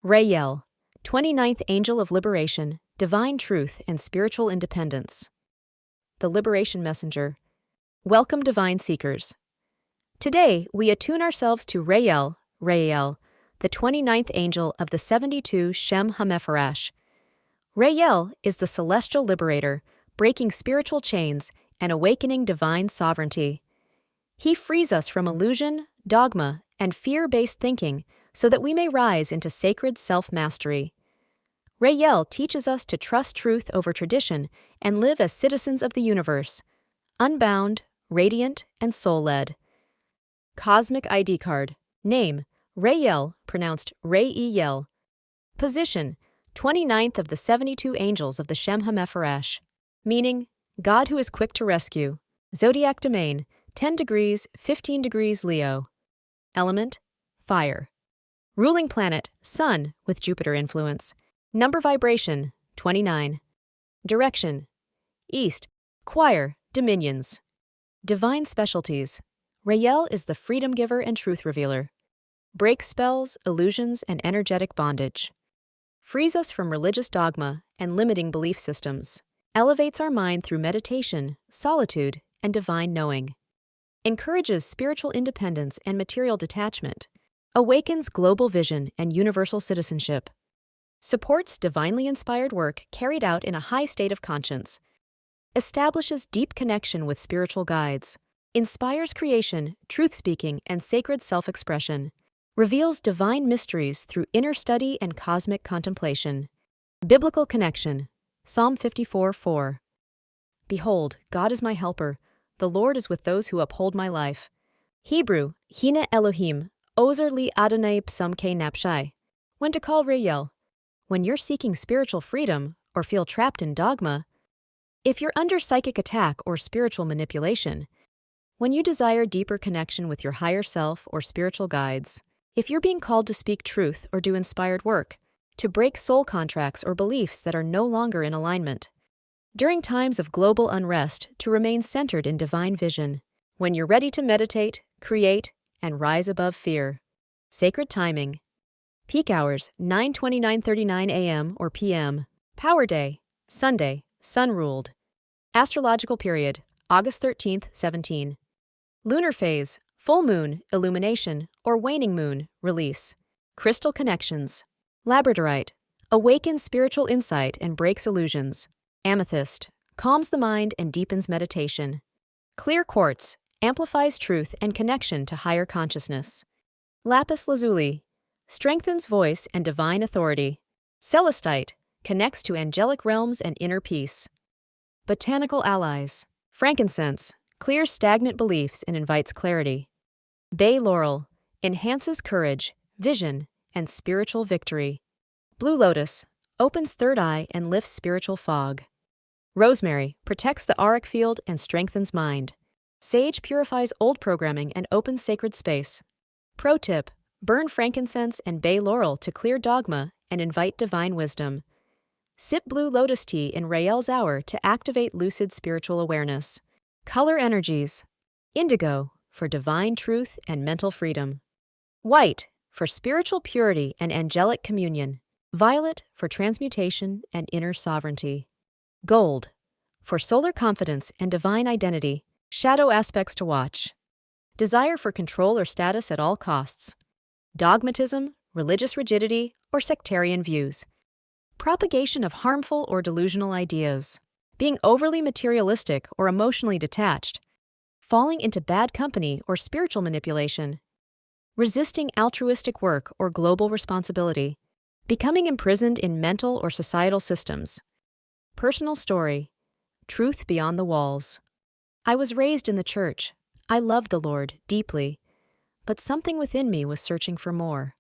Reiyel, 29th Angel of Liberation, Divine Truth and Spiritual Independence. The Liberation Messenger. Welcome, Divine Seekers. Today, we attune ourselves to Reiyel, the 29th Angel of the 72 Shem HaMephorash. Reiyel is the celestial liberator, breaking spiritual chains and awakening divine sovereignty. He frees us from illusion, dogma, and fear-based thinking so that we may rise into sacred self-mastery. Reiyel teaches us to trust truth over tradition and live as citizens of the universe, unbound, radiant, and soul-led. Cosmic ID card. Name: Reiyel, pronounced Reiyel. Position: 29th of the 72 angels of the Shem HaMephorash. Meaning: God who is quick to rescue. Zodiac domain: 10 degrees, 15 degrees Leo. Element: fire. Ruling planet: Sun, with Jupiter influence. Number vibration: 29. Direction: East. Choir, dominions. Divine specialties: Reiyel is the freedom giver and truth revealer. Breaks spells, illusions, and energetic bondage. Frees us from religious dogma and limiting belief systems. Elevates our mind through meditation, solitude, and divine knowing. Encourages spiritual independence and material detachment. Awakens global vision and universal citizenship. Supports divinely inspired work carried out in a high state of conscience. Establishes deep connection with spiritual guides. Inspires creation, truth-speaking, and sacred self-expression. Reveals divine mysteries through inner study and cosmic contemplation. Biblical connection. Psalm 54:4. Behold, God is my helper. The Lord is with those who uphold my life. Hebrew: Hine Elohim, Ozer li Adonai psam ke napshai. When to call Reiyel. When you're seeking spiritual freedom or feel trapped in dogma. If you're under psychic attack or spiritual manipulation. When you desire deeper connection with your higher self or spiritual guides. If you're being called to speak truth or do inspired work. To break soul contracts or beliefs that are no longer in alignment. During times of global unrest, to remain centered in divine vision. When you're ready to meditate, create, and rise above fear. Sacred timing. Peak hours: 9:29:39 a.m. or p.m. Power day: Sunday, sun-ruled. Astrological period: August 13th, 17. Lunar phase: full moon, illumination, or waning moon, release. Crystal connections. Labradorite: awakens spiritual insight and breaks illusions. Amethyst: calms the mind and deepens meditation. Clear quartz: amplifies truth and connection to higher consciousness. Lapis Lazuli: strengthens voice and divine authority. Celestite: connects to angelic realms and inner peace. Botanical allies. Frankincense: clears stagnant beliefs and invites clarity. Bay laurel: enhances courage, vision, and spiritual victory. Blue lotus: opens third eye and lifts spiritual fog. Rosemary: protects the auric field and strengthens mind. Sage purifies old programming and opens sacred space. Pro tip: burn frankincense and bay laurel to clear dogma and invite divine wisdom. Sip blue lotus tea in Reiyel's hour to activate lucid spiritual awareness. Color energies. Indigo, for divine truth and mental freedom. White, for spiritual purity and angelic communion. Violet, for transmutation and inner sovereignty. Gold, for solar confidence and divine identity. Shadow aspects to watch. Desire for control or status at all costs. Dogmatism, religious rigidity, or sectarian views. Propagation of harmful or delusional ideas. Being overly materialistic or emotionally detached. Falling into bad company or spiritual manipulation. Resisting altruistic work or global responsibility. Becoming imprisoned in mental or societal systems. Personal story. Truth beyond the walls. I was raised in the church. I loved the Lord deeply, but something within me was searching for more.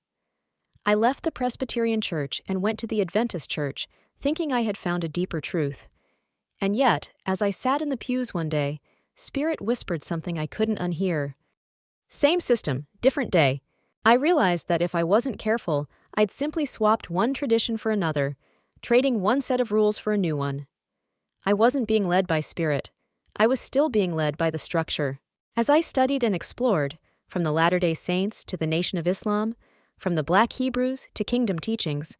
I left the Presbyterian church and went to the Adventist church, thinking I had found a deeper truth. And yet, as I sat in the pews one day, Spirit whispered something I couldn't unhear. Same system, different day. I realized that if I wasn't careful, I'd simply swapped one tradition for another, trading one set of rules for a new one. I wasn't being led by Spirit. I was still being led by the structure. As I studied and explored, from the Latter-day Saints to the Nation of Islam, from the Black Hebrews to Kingdom teachings,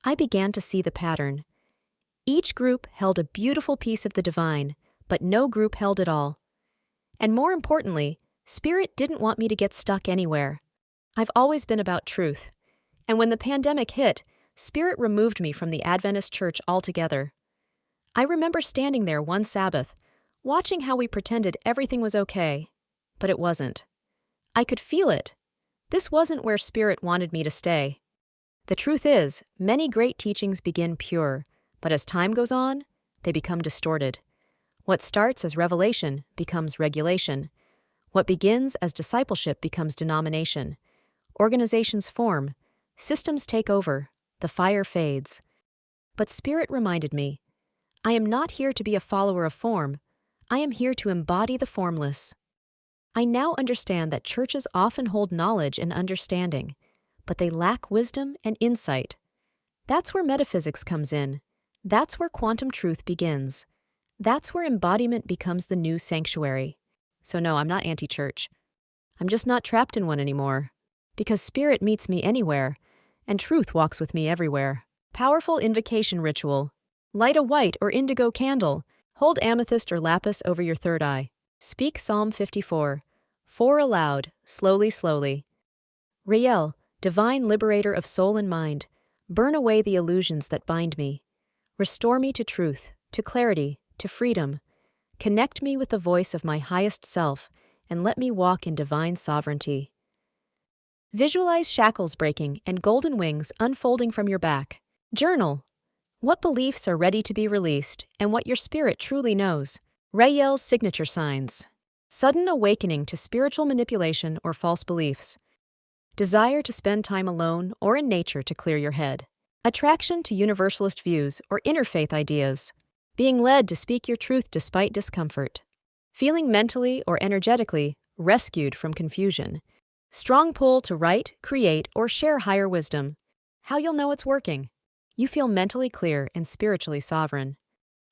I began to see the pattern. Each group held a beautiful piece of the divine, but no group held it all. And more importantly, Spirit didn't want me to get stuck anywhere. I've always been about truth. And when the pandemic hit, Spirit removed me from the Adventist church altogether. I remember standing there one Sabbath, watching how we pretended everything was okay, but it wasn't. I could feel it. This wasn't where Spirit wanted me to stay. The truth is, many great teachings begin pure, but as time goes on, they become distorted. What starts as revelation becomes regulation. What begins as discipleship becomes denomination. Organizations form, systems take over, the fire fades. But Spirit reminded me, I am not here to be a follower of form. I am here to embody the formless. I now understand that churches often hold knowledge and understanding, but they lack wisdom and insight. That's where metaphysics comes in. That's where quantum truth begins. That's where embodiment becomes the new sanctuary. So no, I'm not anti-church. I'm just not trapped in one anymore. Because Spirit meets me anywhere, and truth walks with me everywhere. Powerful invocation ritual. Light a white or indigo candle. Hold amethyst or lapis over your third eye. Speak Psalm 54. 4 aloud, slowly, slowly. Reiyel, divine liberator of soul and mind, burn away the illusions that bind me. Restore me to truth, to clarity, to freedom. Connect me with the voice of my highest self, and let me walk in divine sovereignty. Visualize shackles breaking and golden wings unfolding from your back. Journal. What beliefs are ready to be released and what your spirit truly knows. Reiyel's signature signs. Sudden awakening to spiritual manipulation or false beliefs. Desire to spend time alone or in nature to clear your head. Attraction to universalist views or interfaith ideas. Being led to speak your truth despite discomfort. Feeling mentally or energetically rescued from confusion. Strong pull to write, create, or share higher wisdom. How you'll know it's working. You feel mentally clear and spiritually sovereign.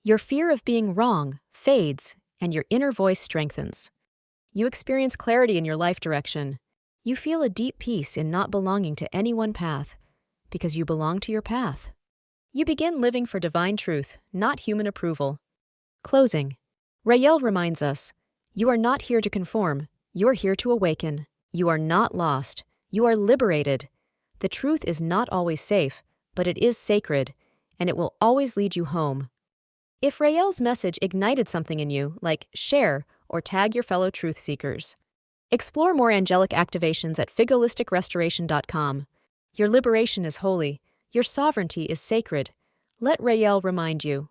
Your fear of being wrong fades and your inner voice strengthens. You experience clarity in your life direction. You feel a deep peace in not belonging to any one path because you belong to your path. You begin living for divine truth, not human approval. Closing. Reiyel reminds us, you are not here to conform, you're here to awaken. You are not lost, you are liberated. The truth is not always safe, but it is sacred, and it will always lead you home. If Reiyel's message ignited something in you, like share or tag your fellow truth seekers. Explore more angelic activations at figualisticrestoration.com. Your liberation is holy. Your sovereignty is sacred. Let Reiyel remind you.